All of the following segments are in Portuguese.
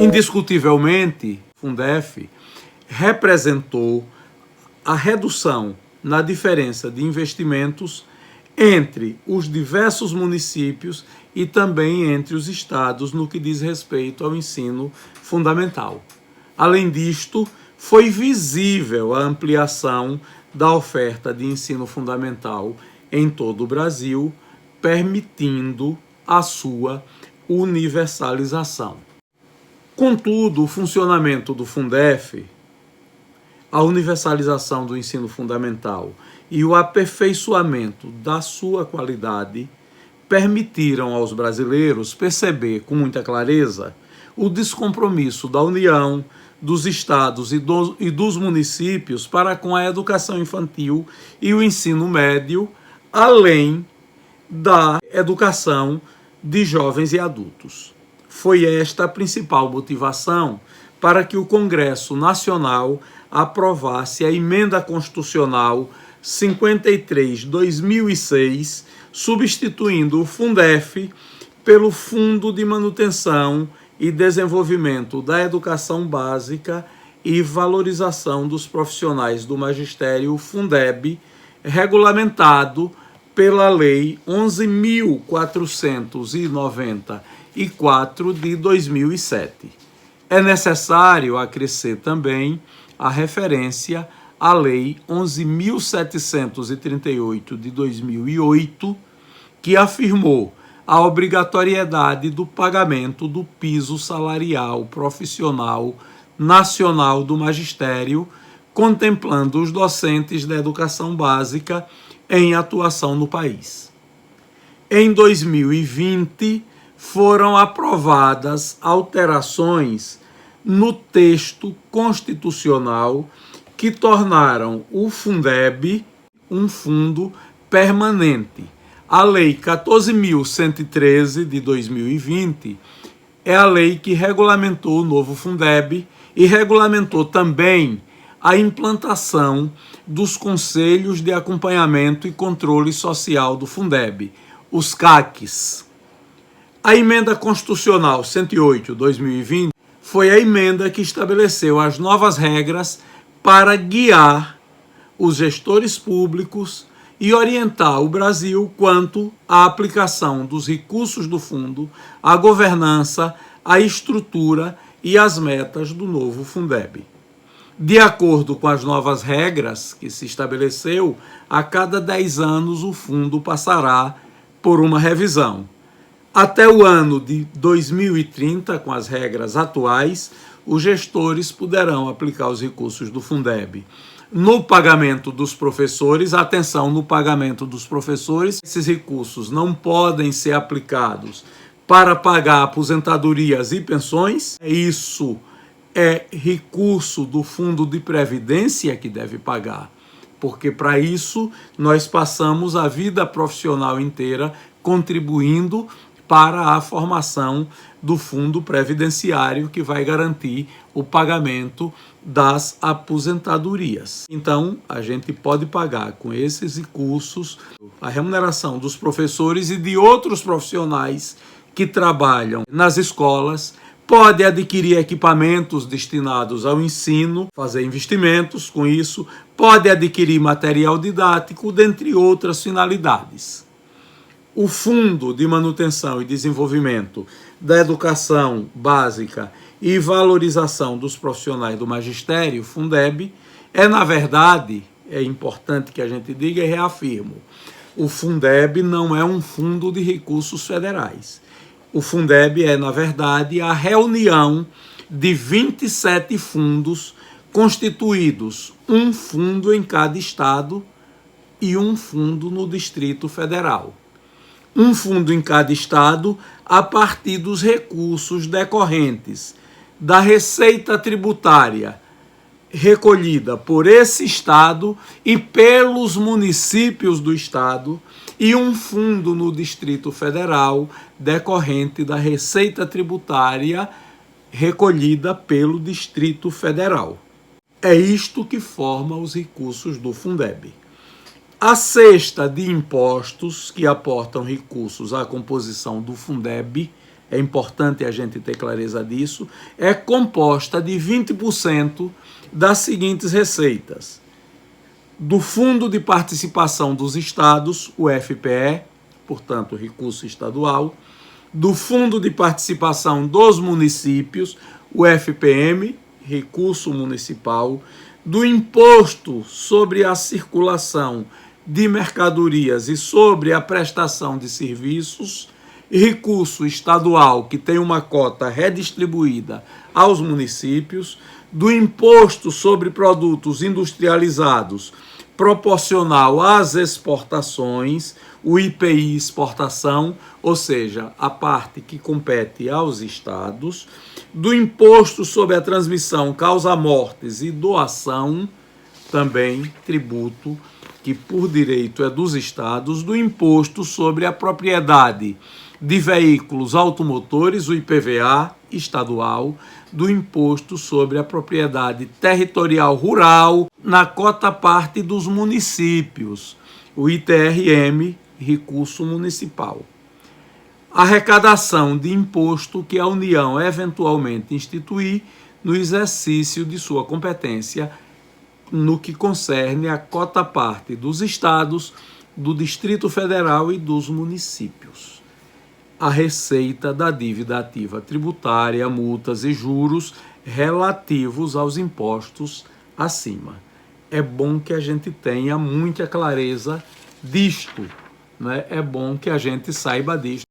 Indiscutivelmente, o Fundef representou a redução na diferença de investimentos entre os diversos municípios e também entre os estados no que diz respeito ao ensino fundamental. Além disto, foi visível a ampliação da oferta de ensino fundamental em todo o Brasil, permitindo a sua universalização. Contudo, o funcionamento do Fundef, a universalização do ensino fundamental e o aperfeiçoamento da sua qualidade permitiram aos brasileiros perceber com muita clareza o descompromisso da União, dos estados e dos municípios para com a educação infantil e o ensino médio, além da educação de jovens e adultos. Foi esta a principal motivação para que o Congresso Nacional aprovasse a Emenda Constitucional 53/2006, substituindo o Fundef pelo Fundo de Manutenção e Desenvolvimento da Educação Básica e Valorização dos Profissionais do Magistério, Fundeb, regulamentado pela Lei 11.494 de 2007. É necessário acrescer também a referência à Lei 11.738 de 2008, que afirmou a obrigatoriedade do pagamento do piso salarial profissional nacional do magistério, contemplando os docentes da educação básica em atuação no país. Em 2020, foram aprovadas alterações no texto constitucional que tornaram o Fundeb um fundo permanente. A Lei 14.113 de 2020 é a lei que regulamentou o novo Fundeb e regulamentou também a implantação dos Conselhos de Acompanhamento e Controle Social do Fundeb, os CACs. A Emenda Constitucional 108/2020 foi a emenda que estabeleceu as novas regras para guiar os gestores públicos e orientar o Brasil quanto à aplicação dos recursos do fundo, à governança, à estrutura e às metas do novo Fundeb. De acordo com as novas regras que se estabeleceu, a cada 10 anos o fundo passará por uma revisão. Até o ano de 2030, com as regras atuais, os gestores poderão aplicar os recursos do Fundeb no pagamento dos professores. Atenção, no pagamento dos professores, esses recursos não podem ser aplicados para pagar aposentadorias e pensões. Isso é recurso do Fundo de Previdência que deve pagar, porque para isso nós passamos a vida profissional inteira contribuindo para a formação do fundo previdenciário que vai garantir o pagamento das aposentadorias. Então, a gente pode pagar com esses recursos a remuneração dos professores e de outros profissionais que trabalham nas escolas, pode adquirir equipamentos destinados ao ensino, fazer investimentos com isso, pode adquirir material didático, dentre outras finalidades. O Fundo de Manutenção e Desenvolvimento da Educação Básica e Valorização dos Profissionais do Magistério, Fundeb, na verdade, é importante que a gente diga e reafirmo, o Fundeb não é um fundo de recursos federais. O Fundeb na verdade, a reunião de 27 fundos constituídos, um fundo em cada estado e um fundo no Distrito Federal. Um fundo em cada estado a partir dos recursos decorrentes da receita tributária recolhida por esse estado e pelos municípios do estado, e um fundo no Distrito Federal decorrente da receita tributária recolhida pelo Distrito Federal. É isto que forma os recursos do Fundeb. A cesta de impostos que aportam recursos à composição do Fundeb é importante a gente ter clareza disso, é composta de 20% das seguintes receitas: do Fundo de Participação dos Estados, o FPE, portanto, recurso estadual; do Fundo de Participação dos Municípios, o FPM, recurso municipal; do Imposto sobre a Circulação de Mercadorias e sobre a Prestação de Serviços, recurso estadual que tem uma cota redistribuída aos municípios; do Imposto sobre Produtos Industrializados proporcional às exportações, o IPI exportação, ou seja, a parte que compete aos estados; do Imposto sobre a Transmissão, Causa-Mortes e Doação, também tributo que por direito é dos estados; do Imposto sobre a Propriedade de Veículos Automotores, o IPVA estadual; do Imposto sobre a Propriedade Territorial Rural, na cota parte dos municípios, o ITRM, recurso municipal. Arrecadação de imposto que a União eventualmente instituir no exercício de sua competência no que concerne a cota parte dos estados, do Distrito Federal e dos municípios. A receita da dívida ativa tributária, multas e juros relativos aos impostos acima. É bom que a gente tenha muita clareza disto, né? É bom que a gente saiba disto.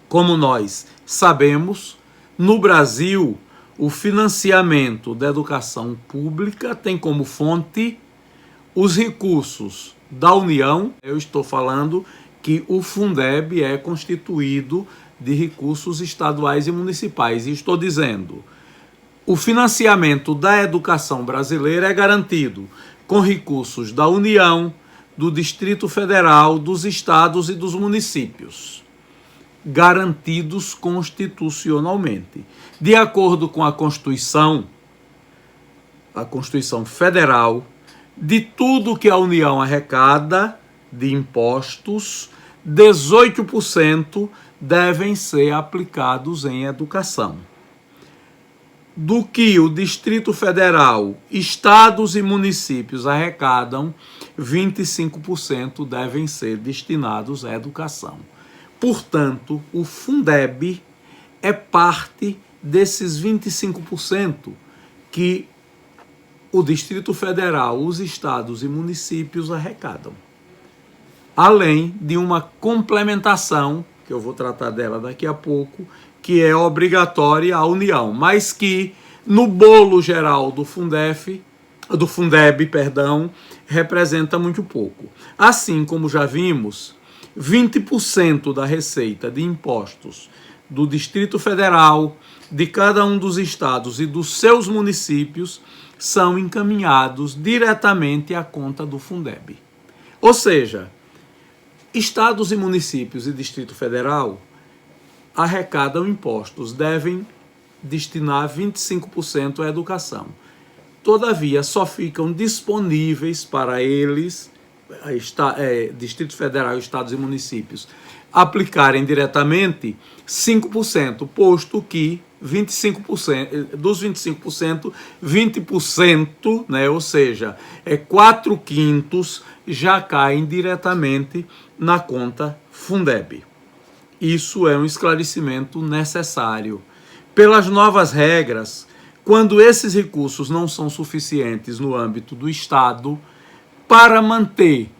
Como nós sabemos, no Brasil, o financiamento da educação pública tem como fonte os recursos da União. Eu estou falando que o Fundeb é constituído de recursos estaduais e municipais. E estou dizendo, o financiamento da educação brasileira é garantido com recursos da União, do Distrito Federal, dos estados e dos municípios, garantidos constitucionalmente. De acordo com a Constituição Federal, de tudo que a União arrecada de impostos, 18% devem ser aplicados em educação. Do que o Distrito Federal, estados e municípios arrecadam, 25% devem ser destinados à educação. Portanto, o Fundeb é parte desses 25% que o Distrito Federal, os estados e municípios arrecadam. Além de uma complementação, que eu vou tratar dela daqui a pouco, que é obrigatória à União, mas que no bolo geral do Fundeb, representa muito pouco. Assim como já vimos, 20% da receita de impostos do Distrito Federal, de cada um dos estados e dos seus municípios são encaminhados diretamente à conta do Fundeb. Ou seja, estados e municípios e Distrito Federal arrecadam impostos, devem destinar 25% à educação. Todavia, só ficam disponíveis para eles, Distrito Federal, estados e municípios, aplicarem diretamente 5%, posto que 25%, dos 25%, 20%, né, ou seja, 4/5 já caem diretamente na conta Fundeb. Isso é um esclarecimento necessário. Pelas novas regras, quando esses recursos não são suficientes no âmbito do Estado, para manter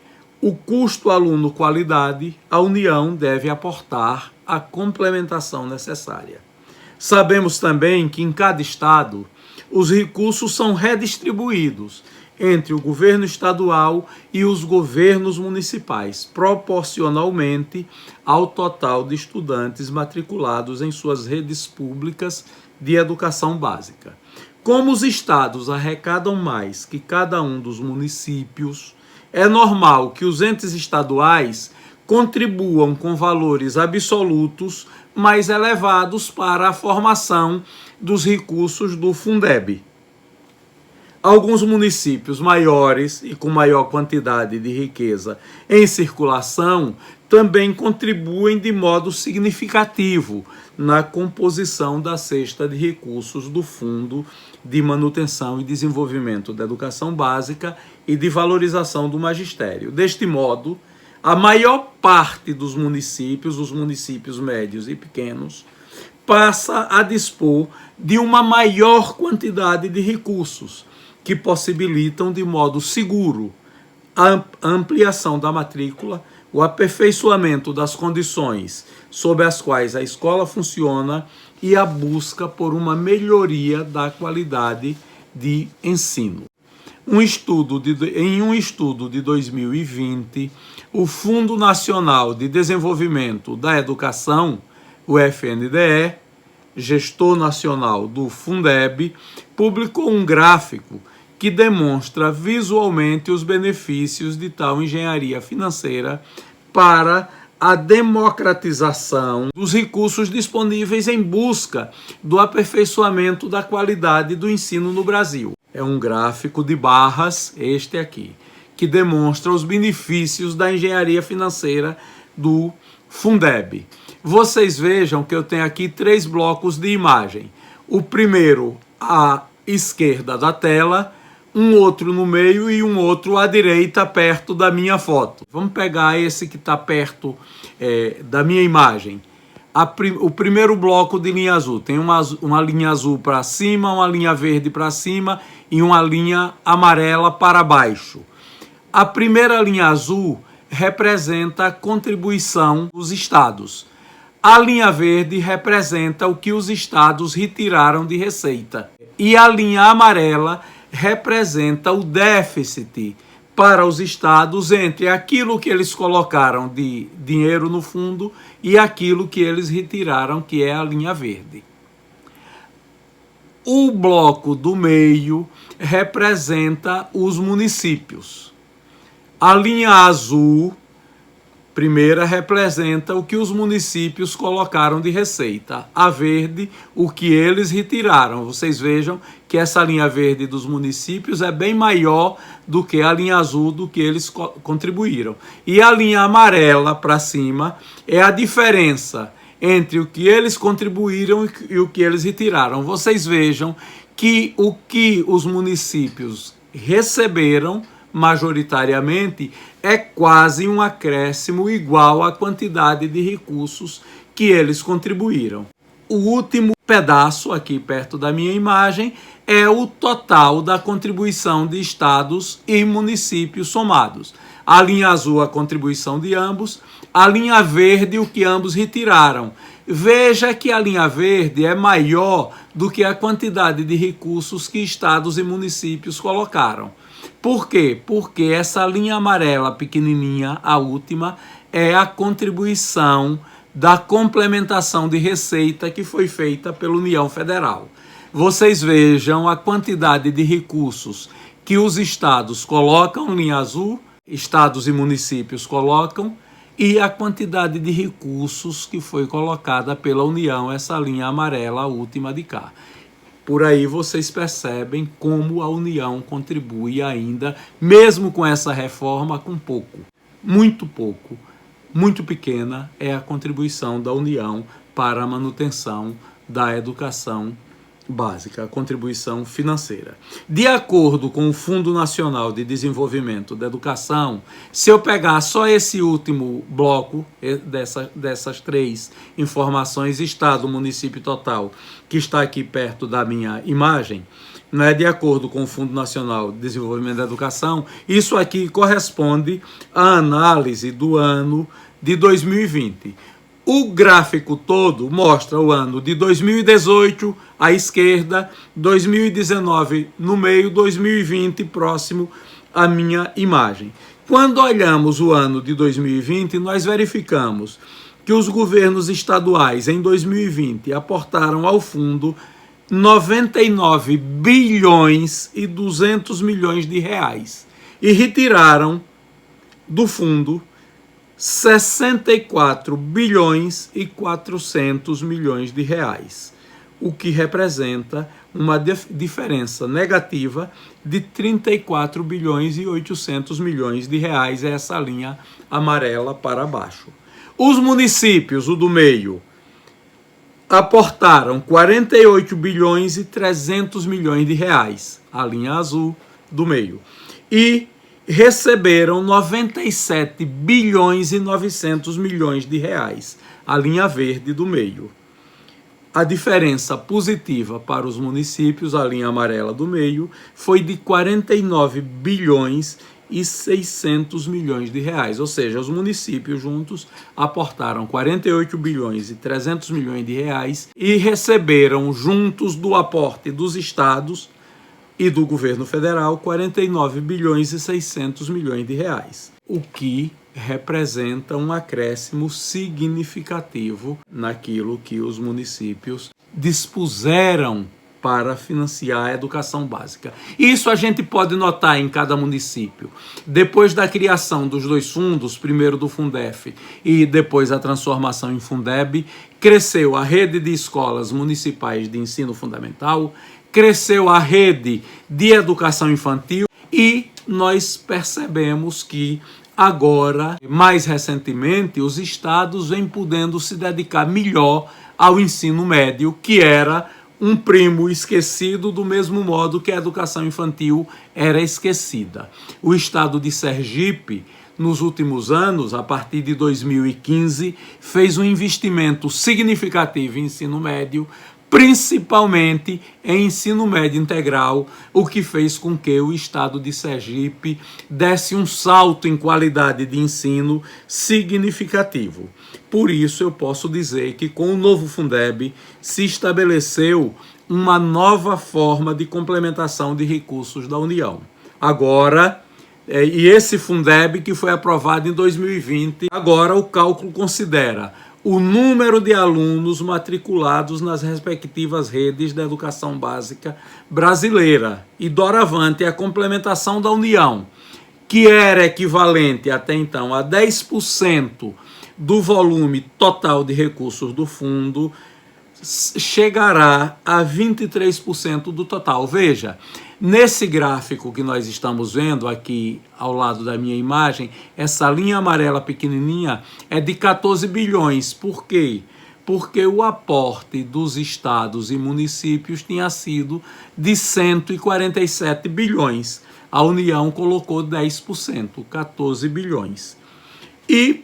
o custo aluno-qualidade, a União deve aportar a complementação necessária. Sabemos também que em cada estado os recursos são redistribuídos entre o governo estadual e os governos municipais, proporcionalmente ao total de estudantes matriculados em suas redes públicas de educação básica. Como os estados arrecadam mais que cada um dos municípios, é normal que os entes estaduais contribuam com valores absolutos mais elevados para a formação dos recursos do Fundeb. Alguns municípios maiores e com maior quantidade de riqueza em circulação também contribuem de modo significativo na composição da cesta de recursos do Fundo de Manutenção e Desenvolvimento da Educação Básica e de Valorização do Magistério. Deste modo, a maior parte dos municípios, os municípios médios e pequenos, passa a dispor de uma maior quantidade de recursos que possibilitam de modo seguro a ampliação da matrícula, o aperfeiçoamento das condições sob as quais a escola funciona e a busca por uma melhoria da qualidade de ensino. Em um estudo de 2020, o Fundo Nacional de Desenvolvimento da Educação, o FNDE, gestor nacional do Fundeb, publicou um gráfico que demonstra visualmente os benefícios de tal engenharia financeira para a democratização dos recursos disponíveis em busca do aperfeiçoamento da qualidade do ensino no Brasil. É um gráfico de barras, este aqui, que demonstra os benefícios da engenharia financeira do Fundeb. Vocês vejam que eu tenho aqui 3 blocos de imagem. O primeiro à esquerda da tela, um outro no meio e um outro à direita, perto da minha foto. Vamos pegar esse que está perto da minha imagem. O primeiro bloco de linha azul. Tem uma linha azul para cima, uma linha verde para cima e uma linha amarela para baixo. A primeira linha azul representa a contribuição dos estados. A linha verde representa o que os estados retiraram de receita. E a linha amarela representa o déficit para os estados entre aquilo que eles colocaram de dinheiro no fundo e aquilo que eles retiraram, que é a linha verde. O bloco do meio representa os municípios. A linha azul, primeira, representa o que os municípios colocaram de receita. A verde, o que eles retiraram. Vocês vejam que essa linha verde dos municípios é bem maior do que a linha azul do que eles contribuíram. E a linha amarela para cima é a diferença entre o que eles contribuíram e o que eles retiraram. Vocês vejam que o que os municípios receberam majoritariamente é quase um acréscimo igual à quantidade de recursos que eles contribuíram. O último pedaço aqui perto da minha imagem é o total da contribuição de estados e municípios somados. A linha azul, a contribuição de ambos, a linha verde, o que ambos retiraram. Veja que a linha verde é maior do que a quantidade de recursos que estados e municípios colocaram. Por quê? Porque essa linha amarela pequenininha, a última, é a contribuição da complementação de receita que foi feita pela União Federal. Vocês vejam a quantidade de recursos que os estados colocam, linha azul, estados e municípios colocam, e a quantidade de recursos que foi colocada pela União, essa linha amarela, a última de cá. Por aí vocês percebem como a União contribui ainda, mesmo com essa reforma, com pouco, muito pequena é a contribuição da União para a manutenção da educação básica, a contribuição financeira. De acordo com o Fundo Nacional de Desenvolvimento da Educação, se eu pegar só esse último bloco dessas 3 informações, estado, município total, que está aqui perto da minha imagem, né, de acordo com o Fundo Nacional de Desenvolvimento da Educação, isso aqui corresponde à análise do ano de 2020. O gráfico todo mostra o ano de 2018 à esquerda, 2019 no meio, 2020 próximo à minha imagem. Quando olhamos o ano de 2020, nós verificamos que os governos estaduais em 2020 aportaram ao fundo 99 bilhões e 200 milhões de reais e retiraram do fundo 64 bilhões e 400 milhões de reais, o que representa uma diferença negativa de 34 bilhões e 800 milhões de reais, essa linha amarela para baixo. Os municípios, o do meio, aportaram 48 bilhões e 300 milhões de reais, a linha azul do meio, e receberam 97 bilhões e 900 milhões de reais, a linha verde do meio. A diferença positiva para os municípios, a linha amarela do meio, foi de 49 bilhões e 600 milhões de reais, ou seja, os municípios juntos aportaram 48 bilhões e 300 milhões de reais e receberam, juntos do aporte dos estados e do governo federal, 49 bilhões e 600 milhões de reais, o que representa um acréscimo significativo naquilo que os municípios dispuseram para financiar a educação básica. Isso a gente pode notar em cada município. Depois da criação dos dois fundos, primeiro do Fundef e depois a transformação em Fundeb, cresceu a rede de escolas municipais de ensino fundamental, cresceu a rede de educação infantil e nós percebemos que agora, mais recentemente, os estados vêm podendo se dedicar melhor ao ensino médio, que era um primo esquecido, do mesmo modo que a educação infantil era esquecida. O estado de Sergipe, nos últimos anos, a partir de 2015, fez um investimento significativo em ensino médio, principalmente em ensino médio integral, o que fez com que o estado de Sergipe desse um salto em qualidade de ensino significativo. Por isso eu posso dizer que com o novo Fundeb se estabeleceu uma nova forma de complementação de recursos da União. Agora, e esse Fundeb que foi aprovado em 2020, agora o cálculo considera o número de alunos matriculados nas respectivas redes da educação básica brasileira. E doravante a complementação da União, que era equivalente até então a 10% do volume total de recursos do fundo, chegará a 23% do total. Veja, nesse gráfico que nós estamos vendo aqui ao lado da minha imagem, essa linha amarela pequenininha é de 14 bilhões. Por quê? Porque o aporte dos estados e municípios tinha sido de 147 bilhões. A União colocou 10%, 14 bilhões. E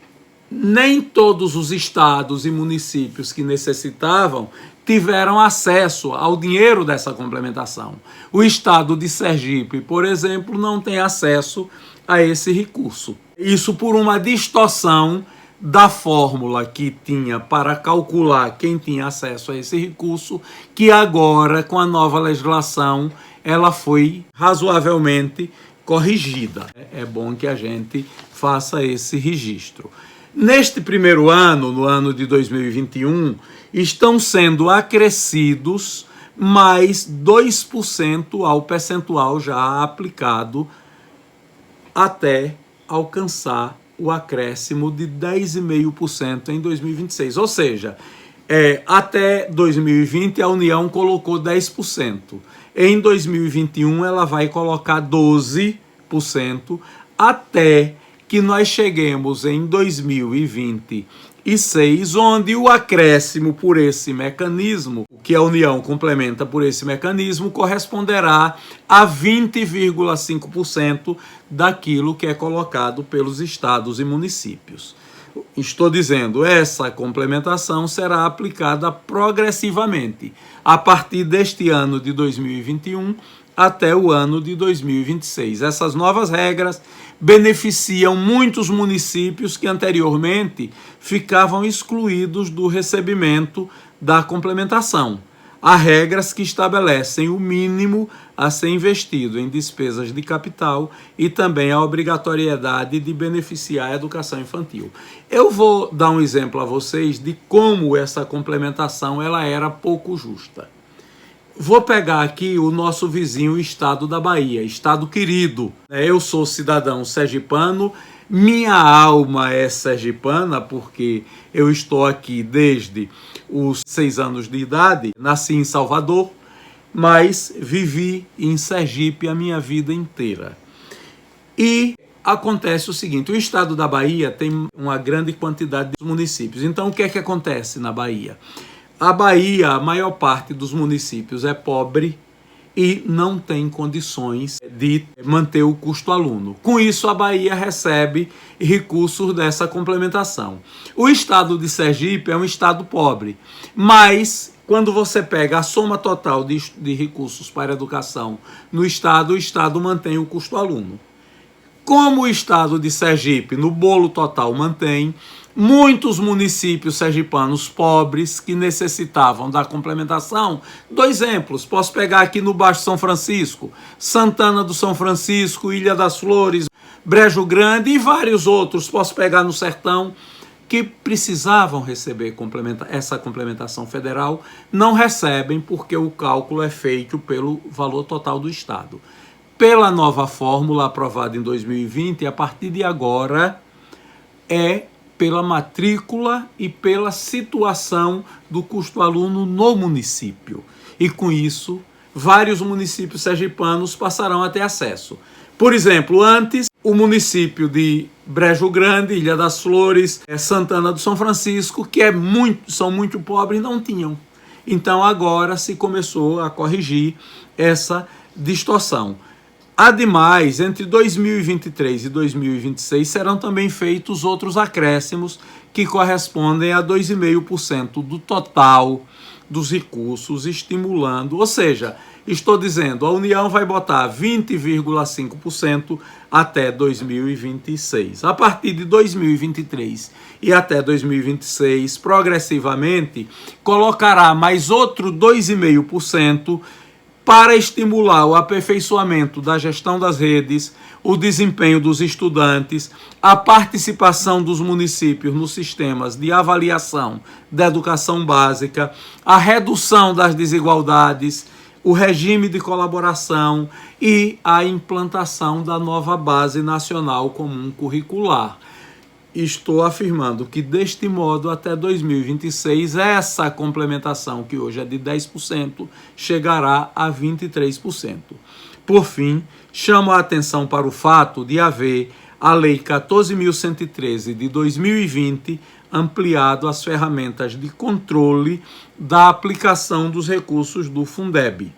nem todos os estados e municípios que necessitavam tiveram acesso ao dinheiro dessa complementação. O estado de Sergipe, por exemplo, não tem acesso a esse recurso. Isso por uma distorção da fórmula que tinha para calcular quem tinha acesso a esse recurso, que agora, com a nova legislação, ela foi razoavelmente corrigida. É bom que a gente faça esse registro. Neste primeiro ano, no ano de 2021, estão sendo acrescidos mais 2% ao percentual já aplicado até alcançar o acréscimo de 10,5% em 2026. Ou seja, até 2020 a União colocou 10%. Em 2021 ela vai colocar 12% até que nós cheguemos em 2026, onde o acréscimo por esse mecanismo, que a União complementa por esse mecanismo, corresponderá a 20,5% daquilo que é colocado pelos estados e municípios. Estou dizendo, essa complementação será aplicada progressivamente, a partir deste ano de 2021 até o ano de 2026. Essas novas regras beneficiam muitos municípios que anteriormente ficavam excluídos do recebimento da complementação. Há regras que estabelecem o mínimo a ser investido em despesas de capital e também a obrigatoriedade de beneficiar a educação infantil. Eu vou dar um exemplo a vocês de como essa complementação ela era pouco justa. Vou pegar aqui o nosso vizinho estado da Bahia, estado querido. Eu sou cidadão sergipano, minha alma é sergipana porque eu estou aqui desde os 6 anos de idade, nasci em Salvador, mas vivi em Sergipe a minha vida inteira. E acontece o seguinte: o estado da Bahia tem uma grande quantidade de municípios. Então, o que é que acontece na Bahia? A Bahia, a maior parte dos municípios é pobre e não tem condições de manter o custo aluno. Com isso, a Bahia recebe recursos dessa complementação. O estado de Sergipe é um estado pobre, mas quando você pega a soma total de recursos para a educação no estado, o estado mantém o custo aluno. Como o estado de Sergipe, no bolo total, mantém, muitos municípios sergipanos pobres que necessitavam da complementação. Dois exemplos, posso pegar aqui no Baixo São Francisco, Santana do São Francisco, Ilha das Flores, Brejo Grande e vários outros, posso pegar no Sertão, que precisavam receber essa complementação federal, não recebem porque o cálculo é feito pelo valor total do estado. Pela nova fórmula aprovada em 2020, a partir de agora é pela matrícula e pela situação do custo aluno no município. E com isso, vários municípios sergipanos passarão a ter acesso. Por exemplo, antes, o município de Brejo Grande, Ilha das Flores, Santana do São Francisco, que são muito pobres, não tinham. Então agora se começou a corrigir essa distorção. Ademais, entre 2023 e 2026 serão também feitos outros acréscimos que correspondem a 2,5% do total dos recursos, estimulando, ou seja, estou dizendo, a União vai botar 20,5% até 2026. A partir de 2023 e até 2026, progressivamente, colocará mais outro 2,5% para estimular o aperfeiçoamento da gestão das redes, o desempenho dos estudantes, a participação dos municípios nos sistemas de avaliação da educação básica, a redução das desigualdades, o regime de colaboração e a implantação da nova Base Nacional Comum Curricular. Estou afirmando que, deste modo, até 2026, essa complementação, que hoje é de 10%, chegará a 23%. Por fim, chamo a atenção para o fato de haver a Lei 14.113 de 2020 ampliado as ferramentas de controle da aplicação dos recursos do Fundeb.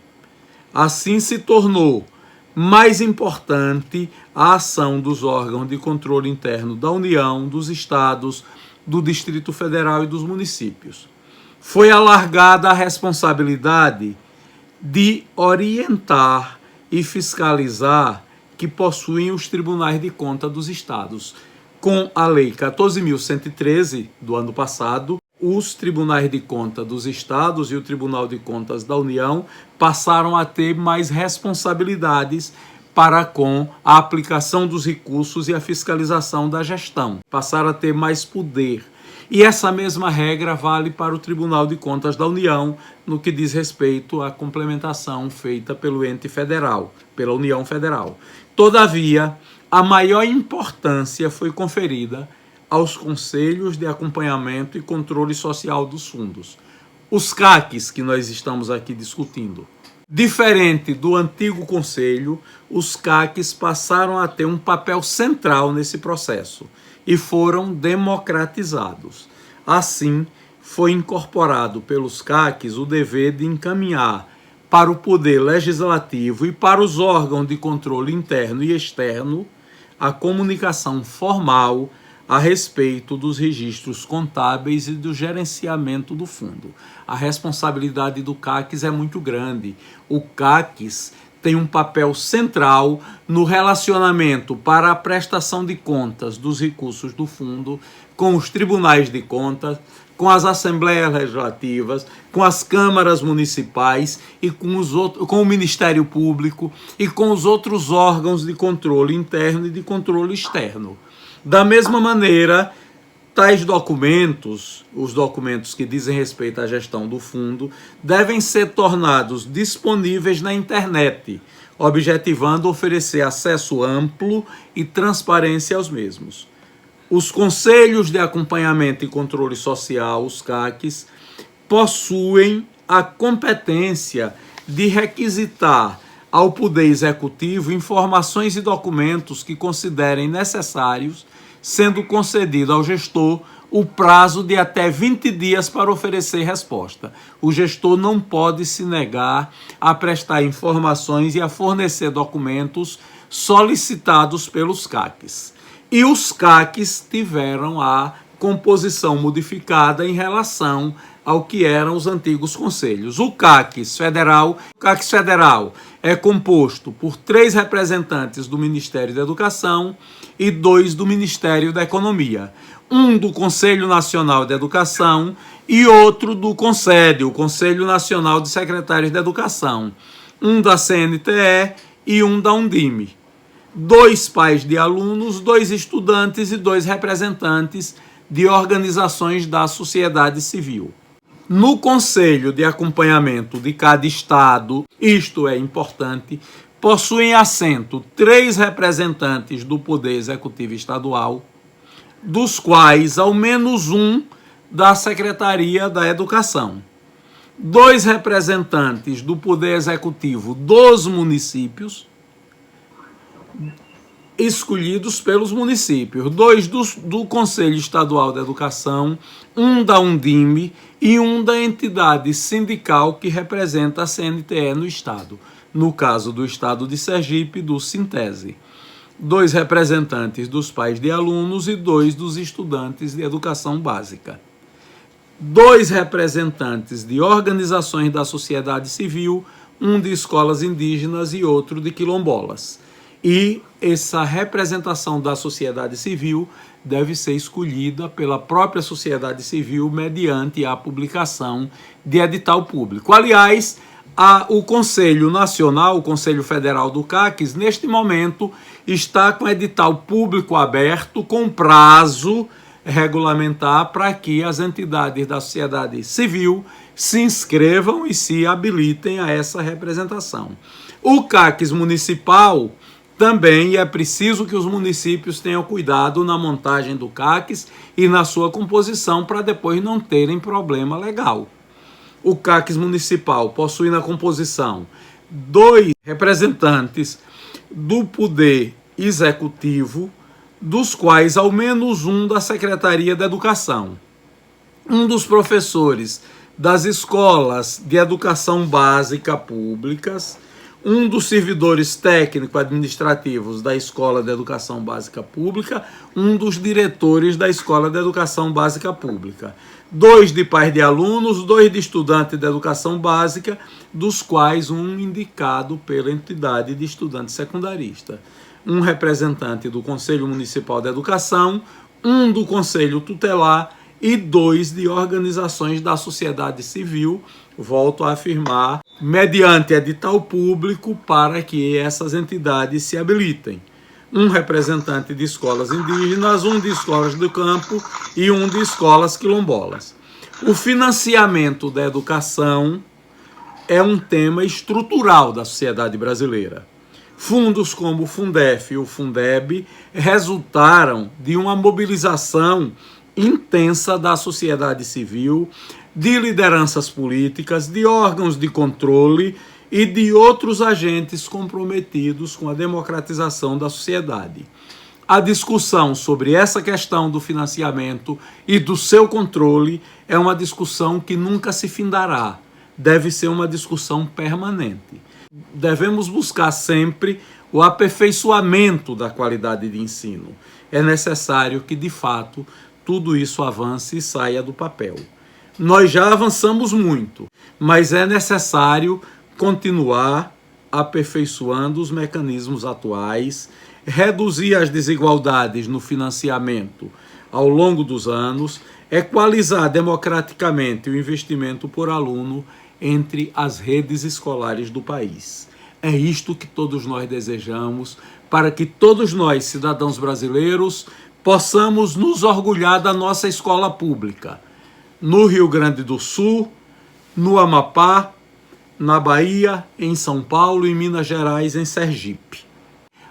Assim se tornou mais importante a ação dos órgãos de controle interno da União, dos estados, do Distrito Federal e dos municípios. Foi alargada a responsabilidade de orientar e fiscalizar que possuem os tribunais de conta dos estados. Com a Lei 14.113 do ano passado, os tribunais de conta dos estados e o Tribunal de Contas da União passaram a ter mais responsabilidades para com a aplicação dos recursos e a fiscalização da gestão. Passaram a ter mais poder. E essa mesma regra vale para o Tribunal de Contas da União no que diz respeito à complementação feita pelo ente federal, pela União Federal. Todavia, a maior importância foi conferida aos Conselhos de Acompanhamento e Controle Social dos Fundos, os CACs que nós estamos aqui discutindo. Diferente do antigo Conselho, os CACs passaram a ter um papel central nesse processo e foram democratizados. Assim, foi incorporado pelos CACs o dever de encaminhar para o Poder Legislativo e para os órgãos de controle interno e externo a comunicação formal a respeito dos registros contábeis e do gerenciamento do fundo. A responsabilidade do CACs é muito grande. O CACs tem um papel central no relacionamento para a prestação de contas dos recursos do fundo com os tribunais de contas, com as assembleias legislativas, com as câmaras municipais e com o Ministério Público e com os outros órgãos de controle interno e de controle externo. Da mesma maneira, tais documentos, os documentos que dizem respeito à gestão do fundo, devem ser tornados disponíveis na internet, objetivando oferecer acesso amplo e transparência aos mesmos. Os Conselhos de Acompanhamento e Controle Social, os CACs, possuem a competência de requisitar ao Poder Executivo informações e documentos que considerem necessários, sendo concedido ao gestor o prazo de até 20 dias para oferecer resposta. O gestor não pode se negar a prestar informações e a fornecer documentos solicitados pelos CACs. E os CACs tiveram a composição modificada em relação ao que eram os antigos conselhos. O CACs Federal é composto por 3 representantes do Ministério da Educação e 2 do Ministério da Economia. Um do Conselho Nacional de Educação e outro do CONSED, o Conselho Nacional de Secretários de Educação. Um da CNTE e um da Undime. 2 pais de alunos, 2 estudantes e 2 representantes de organizações da sociedade civil. No Conselho de Acompanhamento de cada estado, isto é importante, possuem assento 3 representantes do Poder Executivo Estadual, dos quais ao menos um da Secretaria da Educação, 2 representantes do Poder Executivo dos municípios, escolhidos pelos municípios, 2 do Conselho Estadual da Educação, um da Undime e um da entidade sindical que representa a CNTE no estado, no caso do estado de Sergipe, do Sintese. 2 representantes dos pais de alunos e 2 dos estudantes de educação básica. 2 representantes de organizações da sociedade civil, um de escolas indígenas e outro de quilombolas. E essa representação da sociedade civil deve ser escolhida pela própria sociedade civil mediante a publicação de edital público. Aliás, o Conselho Nacional, o Conselho Federal do CACs, neste momento está com edital público aberto, com prazo regulamentar para que as entidades da sociedade civil se inscrevam e se habilitem a essa representação. O CACs municipal também é preciso que os municípios tenham cuidado na montagem do CACs e na sua composição para depois não terem problema legal. O CACs municipal possui na composição 2 representantes do Poder Executivo, dos quais ao menos um da Secretaria da Educação, um dos professores das escolas de educação básica públicas, um dos servidores técnico-administrativos da Escola de Educação Básica Pública, um dos diretores da Escola de Educação Básica Pública. 2 de pais de alunos, 2 de estudantes de educação básica, dos quais um indicado pela entidade de estudante secundarista. Um representante do Conselho Municipal de Educação, um do Conselho Tutelar e 2 de organizações da sociedade civil, volto a afirmar, mediante edital público para que essas entidades se habilitem. Um representante de escolas indígenas, um de escolas do campo e um de escolas quilombolas. O financiamento da educação é um tema estrutural da sociedade brasileira. Fundos como o Fundef e o Fundeb resultaram de uma mobilização intensa da sociedade civil, de lideranças políticas, de órgãos de controle e de outros agentes comprometidos com a democratização da sociedade. A discussão sobre essa questão do financiamento e do seu controle é uma discussão que nunca se findará. Deve ser uma discussão permanente. Devemos buscar sempre o aperfeiçoamento da qualidade de ensino. É necessário que, de fato, tudo isso avance e saia do papel. Nós já avançamos muito, mas é necessário continuar aperfeiçoando os mecanismos atuais, reduzir as desigualdades no financiamento ao longo dos anos, equalizar democraticamente o investimento por aluno entre as redes escolares do país. É isto que todos nós desejamos, para que todos nós, cidadãos brasileiros, possamos nos orgulhar da nossa escola pública, no Rio Grande do Sul, no Amapá, na Bahia, em São Paulo, em Minas Gerais, em Sergipe.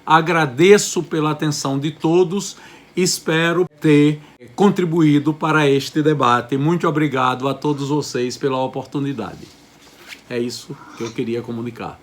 Agradeço pela atenção de todos, espero ter contribuído para este debate. Muito obrigado a todos vocês pela oportunidade. É isso que eu queria comunicar.